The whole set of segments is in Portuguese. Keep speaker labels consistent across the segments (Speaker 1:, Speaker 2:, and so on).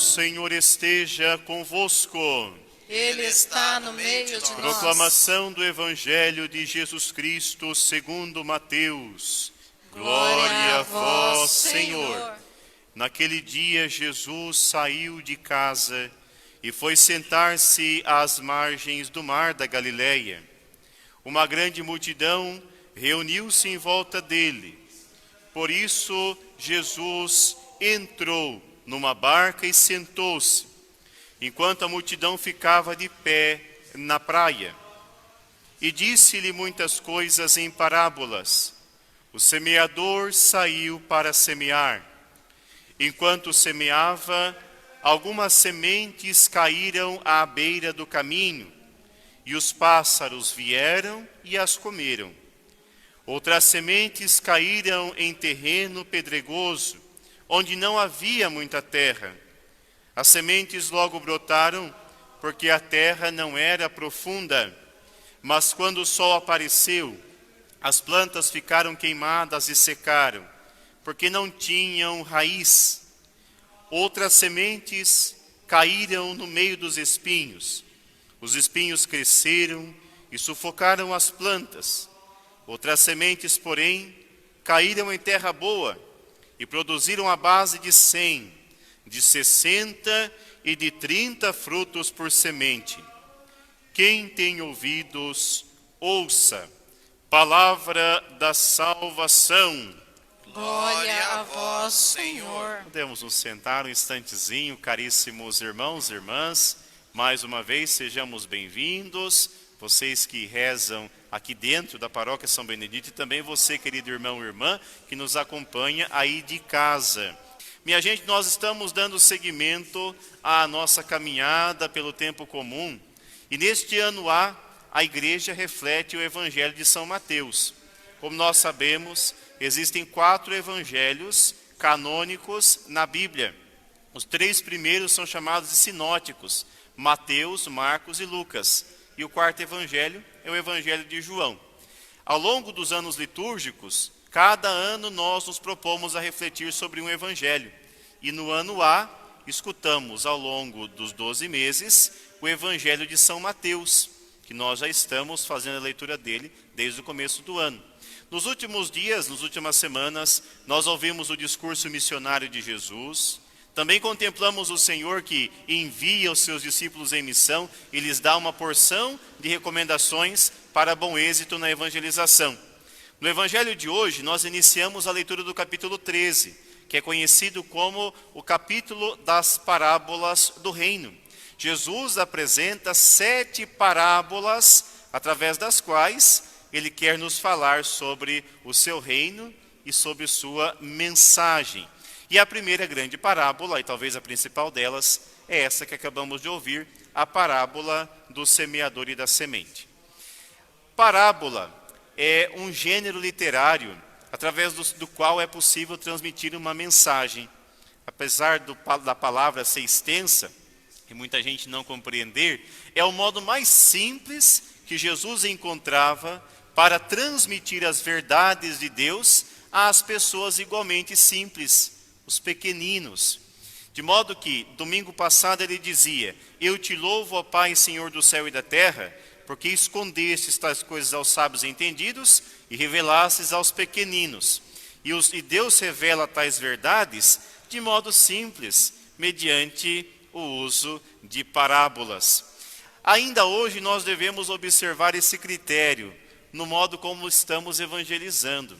Speaker 1: Senhor esteja convosco.
Speaker 2: Ele está no meio de nós.
Speaker 1: Proclamação do Evangelho de Jesus Cristo segundo Mateus.
Speaker 2: Glória a vós, Senhor.
Speaker 1: Naquele dia Jesus saiu de casa e foi sentar-se às margens do mar da Galileia. Uma grande multidão reuniu-se em volta dele. Por isso Jesus entrou numa barca e sentou-se, enquanto a multidão ficava de pé na praia. E disse-lhe muitas coisas em parábolas. O semeador saiu para semear. Enquanto semeava, algumas sementes caíram à beira do caminho, e os pássaros vieram e as comeram. Outras sementes caíram em terreno pedregoso, onde não havia muita terra. As sementes logo brotaram, porque a terra não era profunda. Mas quando o sol apareceu, as plantas ficaram queimadas e secaram, porque não tinham raiz. Outras sementes caíram no meio dos espinhos. Os espinhos cresceram e sufocaram as plantas. Outras sementes, porém, caíram em terra boa e produziram a base de 100, de 60 e de 30 frutos por semente. Quem tem ouvidos, ouça. Palavra da salvação.
Speaker 2: Glória a vós, Senhor.
Speaker 1: Podemos nos sentar um instantezinho, caríssimos irmãos e irmãs. Mais uma vez, sejamos bem-vindos. Vocês que rezam aqui dentro da Paróquia São Benedito e também você, querido irmão e irmã, que nos acompanha aí de casa. Minha gente, nós estamos dando seguimento à nossa caminhada pelo tempo comum. E neste ano a igreja reflete o Evangelho de São Mateus. Como nós sabemos, existem 4 evangelhos canônicos na Bíblia. Os 3 primeiros são chamados de sinóticos: Mateus, Marcos e Lucas. E o 4º evangelho é o Evangelho de João. Ao longo dos anos litúrgicos, cada ano nós nos propomos a refletir sobre um evangelho. E no ano A, escutamos ao longo dos 12 meses o Evangelho de São Mateus, que nós já estamos fazendo a leitura dele desde o começo do ano. Nos últimos dias, nas últimas semanas, nós ouvimos o discurso missionário de Jesus. Também contemplamos o Senhor que envia os seus discípulos em missão e lhes dá uma porção de recomendações para bom êxito na evangelização. No Evangelho de hoje, nós iniciamos a leitura do capítulo 13, que é conhecido como o capítulo das parábolas do reino. Jesus apresenta 7 parábolas, através das quais ele quer nos falar sobre o seu reino e sobre sua mensagem. E a primeira grande parábola, e talvez a principal delas, é essa que acabamos de ouvir, a parábola do semeador e da semente. Parábola é um gênero literário através do qual é possível transmitir uma mensagem. Apesar da palavra ser extensa e muita gente não compreender, é o modo mais simples que Jesus encontrava para transmitir as verdades de Deus às pessoas igualmente simples, os pequeninos. De modo que, domingo passado ele dizia: eu te louvo, ó Pai, Senhor do céu e da terra, porque escondestes tais coisas aos sábios e entendidos e revelastes aos pequeninos. E Deus revela tais verdades de modo simples, mediante o uso de parábolas. Ainda hoje nós devemos observar esse critério no modo como estamos evangelizando.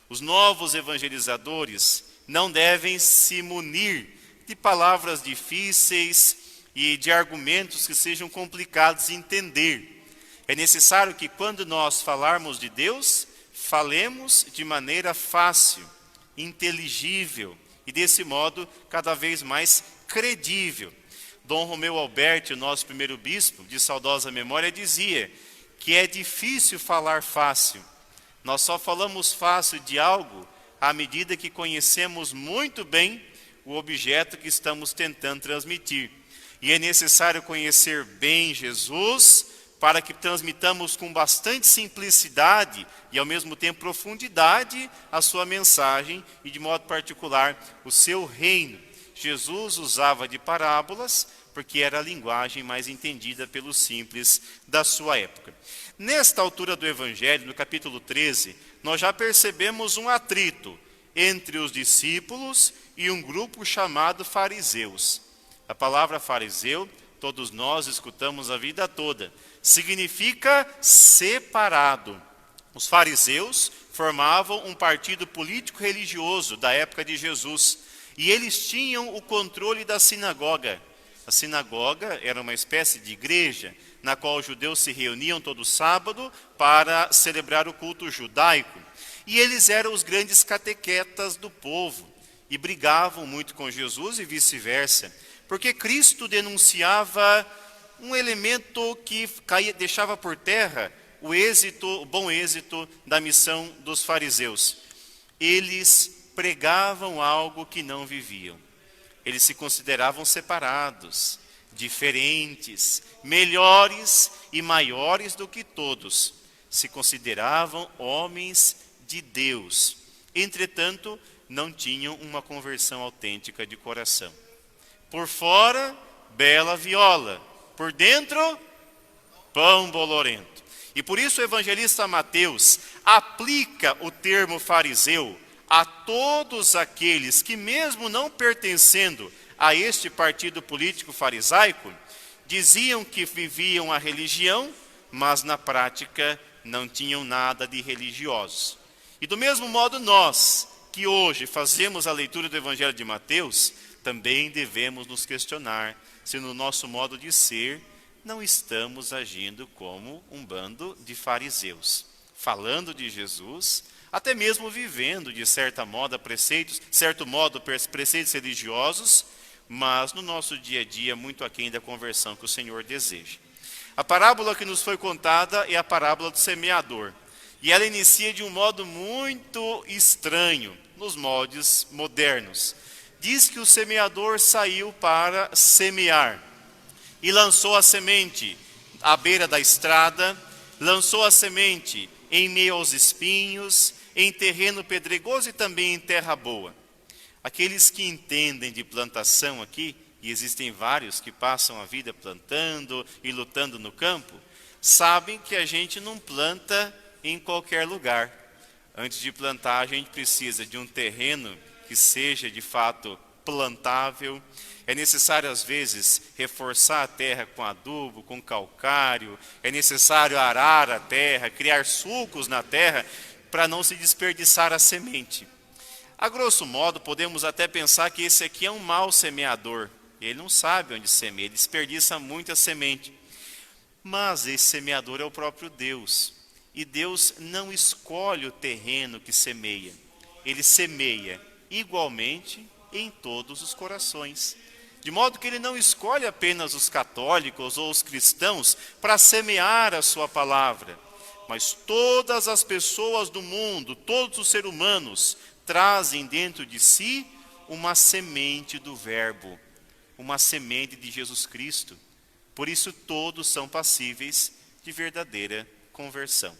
Speaker 1: Os novos evangelizadores não devem se munir de palavras difíceis e de argumentos que sejam complicados de entender. É necessário que quando nós falarmos de Deus, falemos de maneira fácil, inteligível e desse modo cada vez mais credível. Dom Romeu Alberti, o nosso primeiro bispo de saudosa memória, dizia que é difícil falar fácil. Nós só falamos fácil de algo à medida que conhecemos muito bem o objeto que estamos tentando transmitir. E é necessário conhecer bem Jesus para que transmitamos com bastante simplicidade e ao mesmo tempo profundidade a sua mensagem e de modo particular o seu reino. Jesus usava de parábolas, porque era a linguagem mais entendida pelos simples da sua época. Nesta altura do Evangelho, no capítulo 13, nós já percebemos um atrito entre os discípulos e um grupo chamado fariseus. A palavra fariseu, todos nós escutamos a vida toda, significa separado. Os fariseus formavam um partido político-religioso da época de Jesus, e eles tinham o controle da sinagoga. A sinagoga era uma espécie de igreja na qual os judeus se reuniam todo sábado para celebrar o culto judaico. E eles eram os grandes catequetas do povo e brigavam muito com Jesus e vice-versa, porque Cristo denunciava um elemento que deixava por terra o bom êxito da missão dos fariseus. Eles pregavam algo que não viviam. Eles se consideravam separados, diferentes, melhores e maiores do que todos. Se consideravam homens de Deus. Entretanto, não tinham uma conversão autêntica de coração. Por fora, bela viola. Por dentro, pão bolorento. E por isso o evangelista Mateus aplica o termo fariseu a todos aqueles que, mesmo não pertencendo a este partido político farisaico, diziam que viviam a religião, mas na prática não tinham nada de religiosos. E do mesmo modo nós, que hoje fazemos a leitura do Evangelho de Mateus, também devemos nos questionar se no nosso modo de ser não estamos agindo como um bando de fariseus, falando de Jesus, até mesmo vivendo de certo modo preceitos religiosos, mas no nosso dia a dia muito aquém da conversão que o Senhor deseja. A parábola que nos foi contada é a parábola do semeador, e ela inicia de um modo muito estranho, nos moldes modernos. Diz que o semeador saiu para semear, e lançou a semente à beira da estrada, lançou a semente em meio aos espinhos, em terreno pedregoso e também em terra boa. Aqueles que entendem de plantação aqui, e existem vários que passam a vida plantando e lutando no campo, sabem que a gente não planta em qualquer lugar. Antes de plantar, a gente precisa de um terreno que seja de fato plantável. É necessário às vezes reforçar a terra com adubo, com calcário, é necessário arar a terra, criar sulcos na terra para não se desperdiçar a semente. A grosso modo, podemos até pensar que esse aqui é um mau semeador. Ele não sabe onde semeia, ele desperdiça muita semente. Mas esse semeador é o próprio Deus. E Deus não escolhe o terreno que semeia. Ele semeia igualmente em todos os corações. De modo que ele não escolhe apenas os católicos ou os cristãos para semear a sua palavra, mas todas as pessoas do mundo, todos os seres humanos, trazem dentro de si uma semente do verbo, uma semente de Jesus Cristo. Por isso todos são passíveis de verdadeira conversão.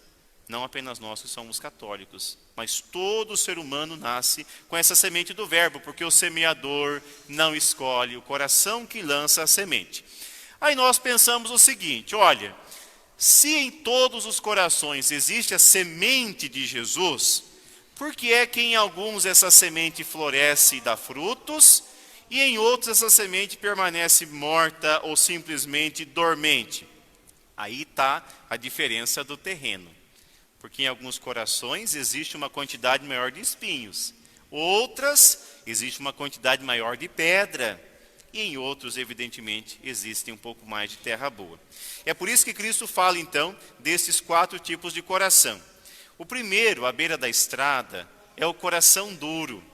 Speaker 1: Não apenas nós que somos católicos, mas todo ser humano nasce com essa semente do verbo, porque o semeador não escolhe o coração que lança a semente. Aí nós pensamos o seguinte, olha, se em todos os corações existe a semente de Jesus, por que é que em alguns essa semente floresce e dá frutos, e em outros essa semente permanece morta ou simplesmente dormente? Aí está a diferença do terreno. Porque em alguns corações existe uma quantidade maior de espinhos. Outras, existe uma quantidade maior de pedra. E em outros, evidentemente, existe um pouco mais de terra boa. É por isso que Cristo fala, então, desses 4 tipos de coração. O primeiro, à beira da estrada, é o coração duro.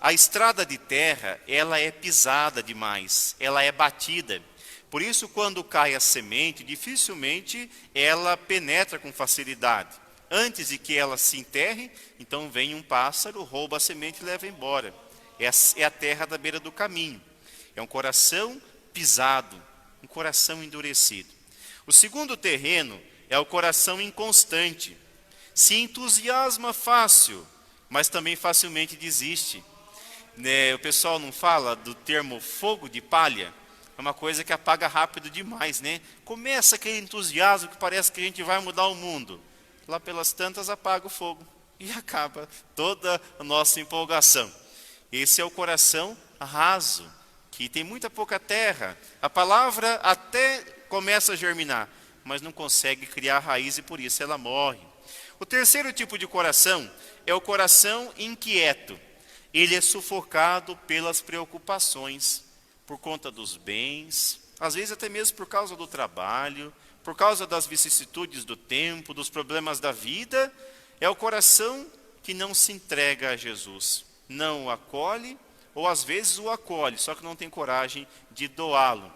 Speaker 1: A estrada de terra, ela é pisada demais, ela é batida. Por isso, quando cai a semente, dificilmente ela penetra com facilidade. Antes de que ela se enterre, então vem um pássaro, rouba a semente e leva embora. É a terra da beira do caminho. É um coração pisado, um coração endurecido. O segundo terreno é o coração inconstante. Se entusiasma fácil, mas também facilmente desiste. né, o pessoal não fala do termo fogo de palha? É uma coisa que apaga rápido demais, né? Começa aquele entusiasmo que parece que a gente vai mudar o mundo. Lá pelas tantas apaga o fogo e acaba toda a nossa empolgação. Esse é o coração raso, que tem muita pouca terra. A palavra até começa a germinar, mas não consegue criar raiz e por isso ela morre. O terceiro tipo de coração é o coração inquieto. Ele é sufocado pelas preocupações, por conta dos bens, às vezes até mesmo por causa do trabalho, por causa das vicissitudes do tempo, dos problemas da vida. É o coração que não se entrega a Jesus, não o acolhe, ou às vezes o acolhe, só que não tem coragem de doá-lo.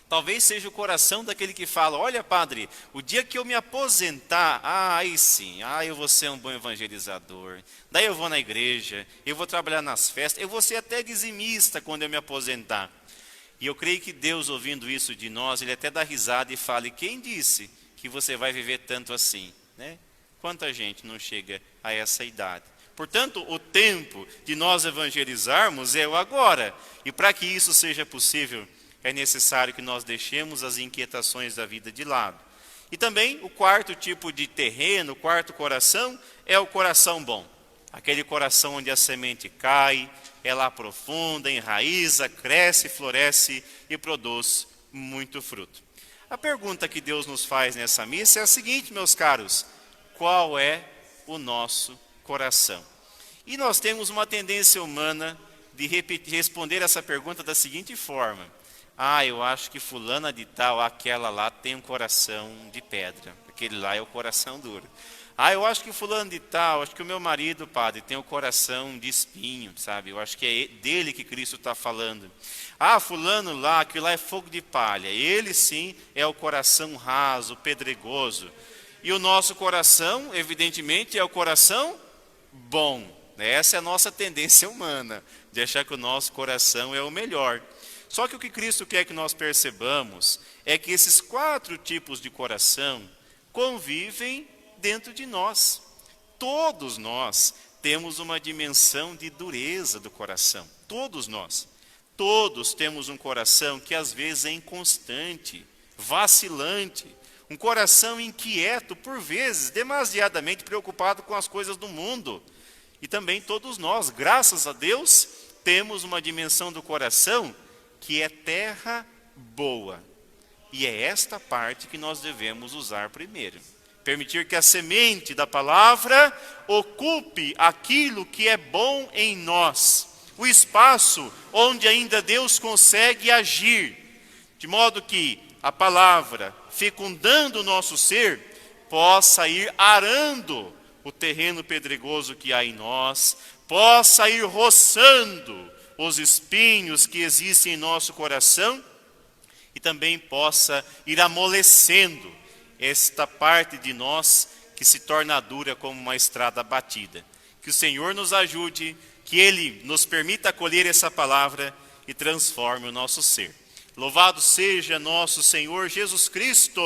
Speaker 1: Talvez seja o coração daquele que fala: olha, padre, o dia que eu me aposentar, aí sim, eu vou ser um bom evangelizador, daí eu vou na igreja, eu vou trabalhar nas festas, eu vou ser até dizimista quando eu me aposentar. E eu creio que Deus, ouvindo isso de nós, Ele até dá risada e fala: e quem disse que você vai viver tanto assim? Né? Quanta gente não chega a essa idade? Portanto, o tempo de nós evangelizarmos é o agora. E para que isso seja possível, é necessário que nós deixemos as inquietações da vida de lado. E também o quarto tipo de terreno, o quarto coração, é o coração bom. Aquele coração onde a semente cai, ela aprofunda, enraiza, cresce, floresce e produz muito fruto. A pergunta que Deus nos faz nessa missa é a seguinte, meus caros: qual é o nosso coração? E nós temos uma tendência humana de responder essa pergunta da seguinte forma: eu acho que fulana de tal, aquela lá tem um coração de pedra, aquele lá é o coração duro. Eu acho que fulano de tal, acho que o meu marido, padre, tem o coração de espinho, sabe? Eu acho que é dele que Cristo está falando. Fulano lá, aquilo lá é fogo de palha. Ele sim é o coração raso, pedregoso. E o nosso coração, evidentemente, é o coração bom. Essa é a nossa tendência humana, de achar que o nosso coração é o melhor. Só que o que Cristo quer que nós percebamos é que esses 4 tipos de coração convivem dentro de nós. Todos nós temos uma dimensão de dureza do coração. Todos nós. Todos temos um coração que às vezes é inconstante, vacilante. Um coração inquieto, por vezes, demasiadamente preocupado com as coisas do mundo. E também todos nós, graças a Deus, temos uma dimensão do coração que é terra boa. E é esta parte que nós devemos usar primeiro. Permitir que a semente da palavra ocupe aquilo que é bom em nós. O espaço onde ainda Deus consegue agir. De modo que a palavra, fecundando o nosso ser, possa ir arando o terreno pedregoso que há em nós, possa ir roçando os espinhos que existem em nosso coração e também possa ir amolecendo esta parte de nós que se torna dura como uma estrada batida. Que o Senhor nos ajude, que Ele nos permita acolher essa palavra e transforme o nosso ser. Louvado seja nosso Senhor Jesus Cristo!